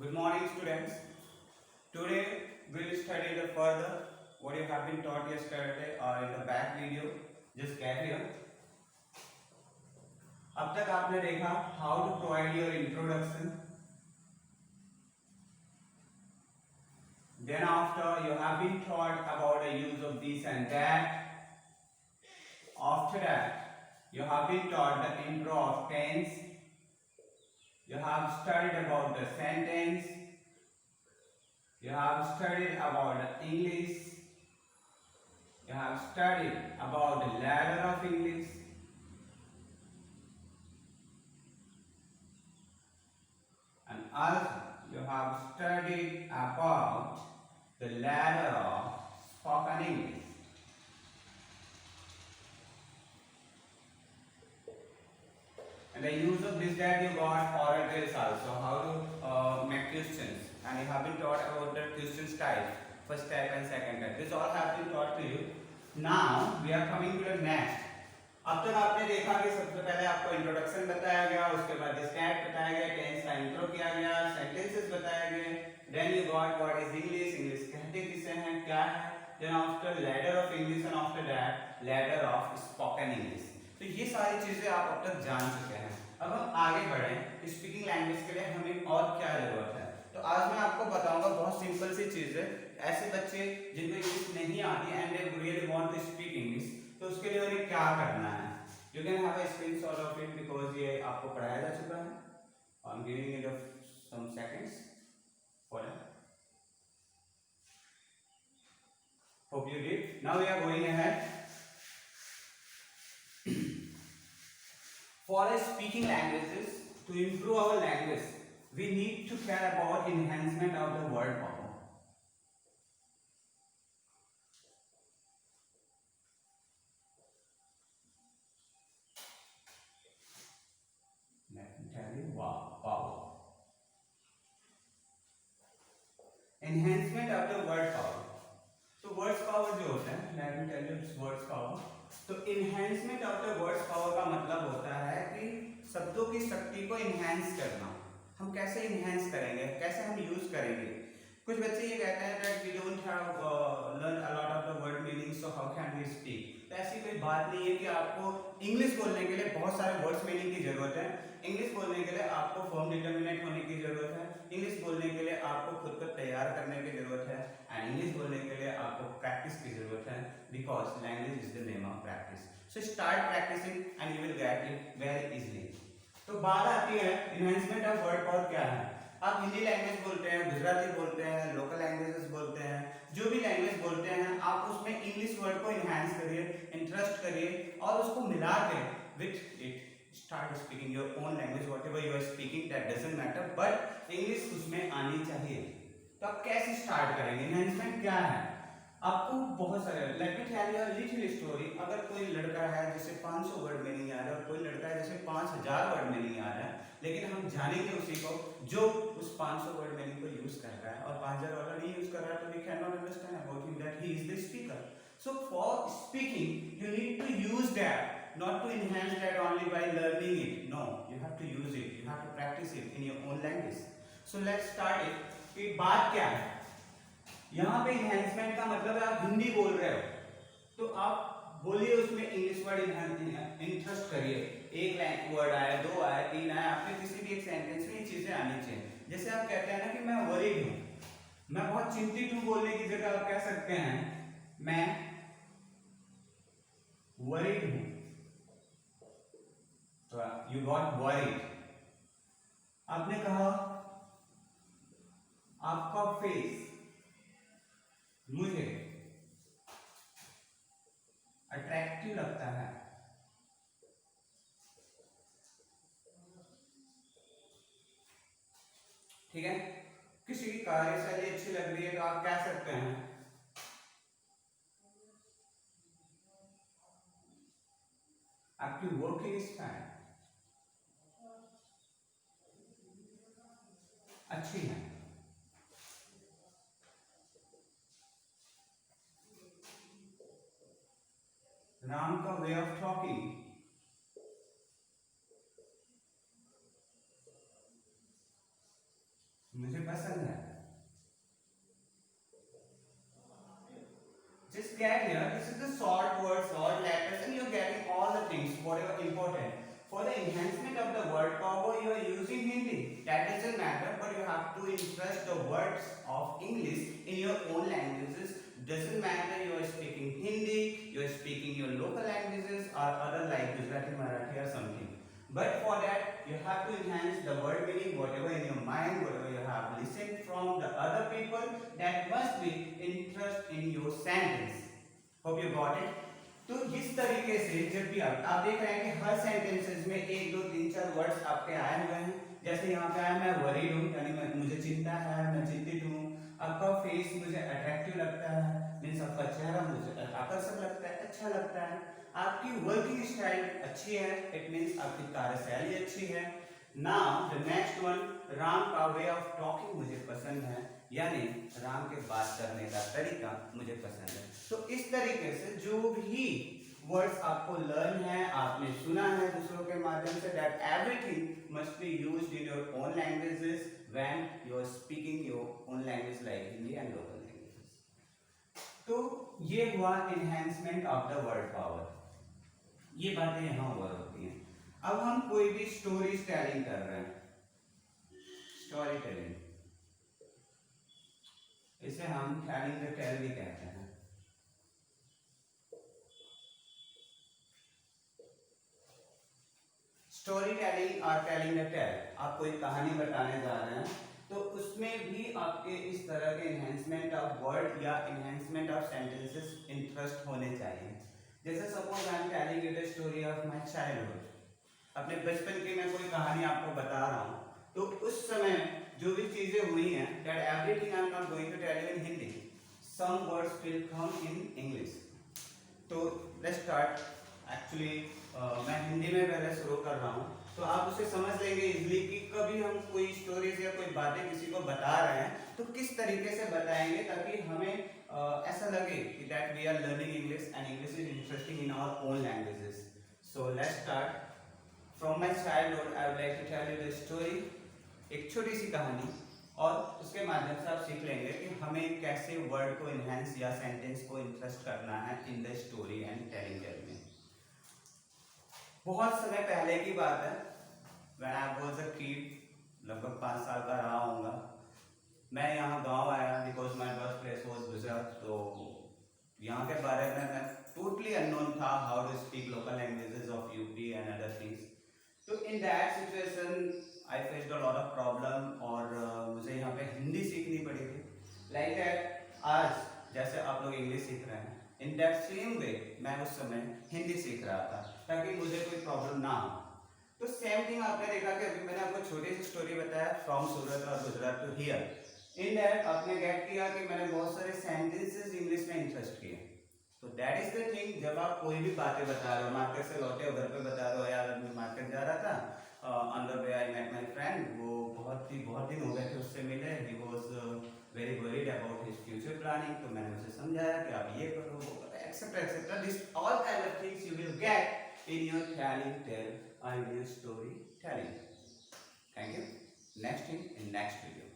Good morning, students. Today we'll study the further what you have been taught yesterday or in the back video. Just get here. अब तक आपने देखा how to provide your introduction. Then after you have been taught about the use of this and that. After that you have been taught the intro of tense. You have studied about the sentence. You have studied about the English. You have studied about the ladder of English. And also you have studied about the ladder of spoken English. And the use of this that you got oral drills also, how to make questions. And you have been taught about the questions type, first type and second type. This all have been taught to you. Now we are coming to the next. अब तक आपने देखा कि सबसे पहले आपको introduction बताया गया, उसके बाद स्टैट बताया गया, टेंस का इंट्रो किया गया, सेंटेंसेस बताया गए, then you got what is English, English कहते किसे हैं, क्या है, then after ladder of English and after that ladder of spoken English. तो ये सारी चीजें आप अब तक जान चुके हैं. अब हम आगे बढ़ें, स्पीकिंग लैंग्वेज के लिए हमें और क्या जरूरत है. तो आज मैं आपको बताऊंगा बहुत सिंपल सी चीज है. ऐसे बच्चे जिनको इंग्लिश नहीं आती and they really want to speak English, तो उसके लिए उन्हें क्या करना है. You can have a screenshot of it because ये आपको पढ़ाया जा चुका है. I am giving it some seconds for it. Hope you did. Now we are going ahead. For our speaking languages, to improve our language, we need to care about enhancement of the word power. Let me tell you what power. Enhancement of the word power. तो words power जो होता है, let me tell you it's words power. तो enhancement of the words power का मतलब होता है कि शब्दों की शक्ति को enhance करना. हम कैसे enhance करेंगे, कैसे हम use करेंगे. कुछ बच्चे ये कहते हैं that we don't have learned a lot of the word meaning, so how can we speak. तो ऐसी कोई बात नहीं है कि आपको इंग्लिश बोलने के लिए बहुत सारे वर्ड्स मीनिंग की जरूरत है. इंग्लिश बोलने के लिए आपको फॉर्म डिटर्मिनेट होने की जरूरत है. इंग्लिश बोलने के लिए आपको खुद को तैयार करने की जरूरत है. एंड इंग्लिश बोलने के लिए आपको प्रैक्टिस की जरूरत है, because language is the name of practice. So start practising and you will get it very easily. तो बात आती है इनहेंसमेंट ऑफ वर्ड पावर क्या है. आप हिंदी लैंग्वेज बोलते हैं, गुजराती बोलते हैं, लोकल लैंग्वेजेस बोलते हैं, जो भी लैंग्वेज बोलते हैं, आप उसमें इंग्लिश वर्ड को इनहेंस करिए, इंटरेस्ट करिए और उसको मिला के with it start speaking your own language, whatever you are speaking that doesn't matter, but English उसमें आनी चाहिए. तो आप कैसे स्टार्ट करेंगे. एनहांसमेंट क्या है. आपको बहुत सारे, let me tell you a little story. अगर कोई लड़का है जिसे 500 वर्ड मीनिंग आ रहा है और कोई लड़का है जिसे 5000 वर्ड मीनिंग आ रहा है, लेकिन हम जानेंगे उसी को जो उस 500 वर्ड मीनिंग को यूज कर रहा है और 5000 वाला नहीं यूज कर रहा है, तो we can not understand about him that he is the speaker. So for speaking you need to use that, not to enhance that only by learning it. No, you have to use it, you have to practice it in your own language. So let's start it. कि बात क्या है. यहाँ पे enhancement का मतलब है आप हिंदी बोल रहे हो तो आप बोलिए उसमें इंग्लिश वर्ड इंटरेस्ट करिए. एक वर्ड आए, दो आए, तीन आए, आपके किसी भी एक सेंटेंस में ये चीजें आनी चाहिए. जैसे आप कहते हैं ना कि मैं वरीड हूँ, मैं बहुत चिंतित हूँ बोलने की जगह आप कह सकते हैं मैं वरीड हूँ. You got worried. आपने कहा आपका फेस मुझे अट्रैक्टिव लगता है. ठीक है. किसी की कार्यशैली अच्छी लग रही है तो आप कह सकते हैं आपकी वर्किंग स्टाइल अच्छी है. राम का वे ऑफ टॉकिंग मुझे पसंद है। Just get here. This is the short words, short letters, and you're getting all the things, whatever important. For the enhancement of the word power, you are using Hindi. That doesn't matter, but you have to insert the words of English in your own languages. Doesn't matter you are speaking Hindi, you are speaking your local languages or other like Gujarati, Marathi or something. But for that, you have to enhance the word meaning, whatever in your mind, whatever you have listened from the other people, that must be interest in your sentence. Hope you got it. तो इस तरीके से जब भी आप देख रहे हैं कि हर सेंटेंसेस में 1 2 3 4 वर्ड्स आपके आए हुए हैं। जैसे यहाँ पे आया मैं वरीड हूँ, यानी मुझे चिंता है, मैं चिंतित हूँ। आपका फेस मुझे अट्रैक्टिव लगता है, मीन्स आपका चेहरा मुझे आकर्षक लगता है, अच्छा लगता है। आपकी वर्किंग स्टाइल अच्छी है, इट मीन्स आपकी कार्यशैली अच्छी है। Now the next one, Ram का वे ऑफ टॉकिंग मुझे पसंद है, यानी राम के बात करने का तरीका मुझे पसंद है। तो इस तरीके से जो भी वर्ड्स आपको लर्न है, आपने सुना है दूसरों के माध्यम से, that everything must be used in your own languages when you are speaking your own language like Hindi and local languages. तो ये हुआ enhancement of the word power. ये बातें यहाँ ओवर होती हैं। अब हम कोई भी स्टोरी टेलिंग कर रहे हैं, स्टोरी टेलिंग, इसे हम टेलिंग द टेल भी कहते हैं। स्टोरी टेलिंग और टेलिंग द टेल, आप कोई कहानी बताने जा रहे हैं तो उसमें भी आपके इस तरह के एनहांसमेंट ऑफ वर्ड या एनहांसमेंट ऑफ सेंटेंसेस इंटरेस्ट होने चाहिए। जैसे suppose I am telling you the story of my childhood, अपने बचपन की मैं कोई कहानी आपको बता रहा हूँ, तो उस समय जो भी चीजें हुई हैं, that everything I am not going to tell you in Hindi, some words will come in English. तो लेट्स स्टार्ट। एक्चुअली मैं हिंदी में पहले शुरू कर रहा हूँ, तो आप उसे समझ लेंगे इजीली कि कभी हम कोई स्टोरीज या कोई बातें किसी को बता रहे हैं तो किस तरीके से बताएंगे, ताकि हमें ऐसा लगे कि that we are learning English and English is interesting in our own languages. So let's start. From my childhood I would like to tell you the story, एक छोटी सी कहानी, और उसके माध्यम से आप सीख लेंगे कि हमें कैसे वर्ड को इनहेंस या सेंटेंस को इंटरेस्ट करना है in the story and telling में। बहुत समय पहले की बात है, when I was a kid, लगभग 5 साल का रहा होऊंगा। मैं यहाँ गांव आया because my birth place was Gujarat. तो यहाँ के बारे में मैं टोटली अननोन था, how to speak local languages of UP and other things. तो in that situation I faced a lot of problem, और मुझे यहाँ पे हिंदी सीखनी पड़ी थी। लाइक दैट आज जैसे आप लोग इंग्लिश सीख रहे हैं, इन दैट सेम वे मैं उस समय हिंदी सीख रहा था, ताकि मुझे कोई प्रॉब्लम ना हो। तो सेम थिंग आपने देखा कि अभी मैंने आपको छोटी सी स्टोरी बताया फ्रॉम सूरत और Gujarat to here. In that आपने गेट किया कि मैंने बहुत सारे सेंटेंसेस इंग्लिश में इंटरेस्ट किए। तो दैट इज द थिंग, जब आप कोई भी बातें बता रहे हो, मार्केट से लौटे हो, घर पे बता रहे हो, यार मैं मार्केट जा रहा था, on the way I met my friend, वो बहुत दिन हो गए थे उससे मिले, he was very worried about his future planning. तो मैंने उसे समझाया कि आप ये करो, वो करो, etcetera etcetera, this all kind of things you will get in your telling tell और in your story telling. Thank you. Next in next video.